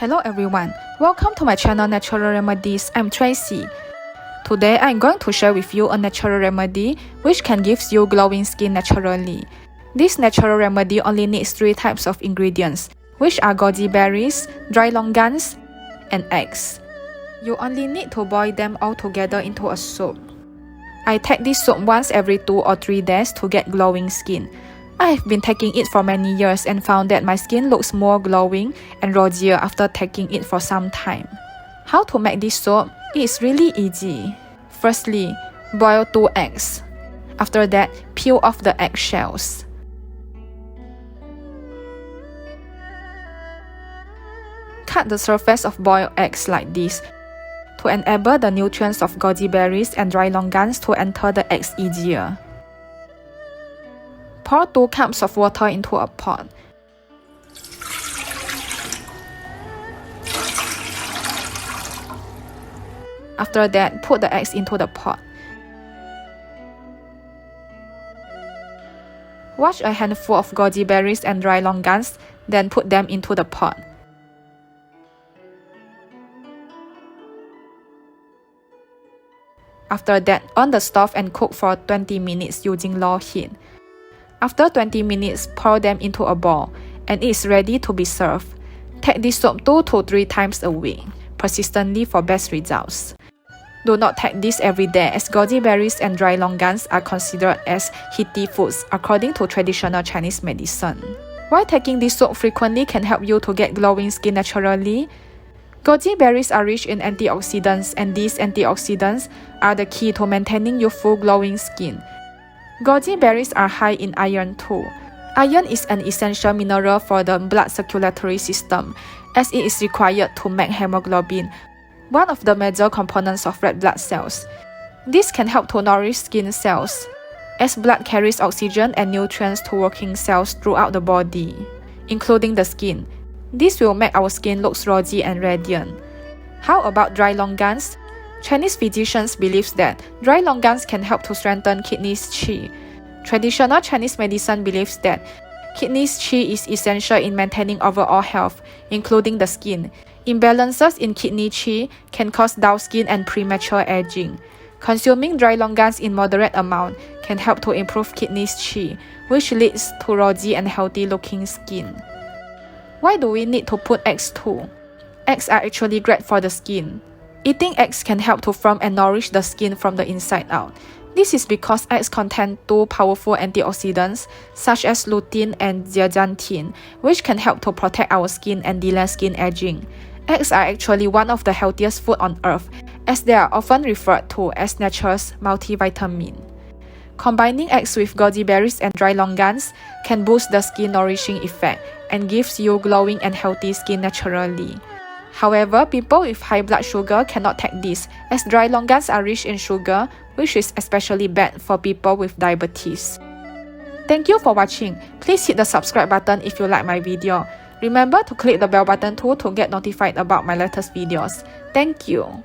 Hello everyone, welcome to my channel Natural Remedies. I'm Tracy. Today I'm going to share with you a natural remedy which can give you glowing skin naturally. This natural remedy only needs 3 types of ingredients, which are goji berries, dry longans, and eggs. You only need to boil them all together into a soup. I take this soup once every 2 or 3 days to get glowing skin. I have been taking it for many years and found that my skin looks more glowing and rosier after taking it for some time. How to make this soap? It is really easy. Firstly, boil 2 eggs. After that, peel off the eggshells. Cut the surface of boiled eggs like this to enable the nutrients of goji berries and dry longans to enter the eggs easier. Pour 2 cups of water into a pot. After that, put the eggs into the pot. Wash a handful of goji berries and dry longans, then put them into the pot. After that, on the stove and cook for 20 minutes using low heat. After 20 minutes, pour them into a bowl, and it is ready to be served. Take this soap 2 to 3 times a week, persistently for best results. Do not take this every day as goji berries and dry longans are considered as heaty foods according to traditional Chinese medicine. Why taking this soap frequently can help you to get glowing skin naturally? Goji berries are rich in antioxidants, and these antioxidants are the key to maintaining youthful glowing skin. Goji berries are high in iron too. Iron is an essential mineral for the blood circulatory system, as it is required to make hemoglobin, one of the major components of red blood cells. This can help to nourish skin cells, as blood carries oxygen and nutrients to working cells throughout the body, including the skin. This will make our skin look rosy and radiant. How about dry longans? Chinese physicians believe that dry longans can help to strengthen kidneys qi. Traditional Chinese medicine believes that kidneys qi is essential in maintaining overall health, including the skin. Imbalances in kidney qi can cause dull skin and premature aging. Consuming dry longans in moderate amount can help to improve kidneys qi, which leads to rosy and healthy looking skin. Why do we need to put eggs too? Eggs are actually great for the skin. Eating eggs can help to firm and nourish the skin from the inside out. This is because eggs contain 2 powerful antioxidants such as lutein and zeaxanthin, which can help to protect our skin and delay skin aging. Eggs are actually one of the healthiest food on earth, as they are often referred to as nature's multivitamin. Combining eggs with goji berries and dry longans can boost the skin nourishing effect and gives you glowing and healthy skin naturally. However, people with high blood sugar cannot take this, as dry longans are rich in sugar, which is especially bad for people with diabetes. Thank you for watching. Please hit the subscribe button if you like my video. Remember to click the bell button too to get notified about my latest videos. Thank you.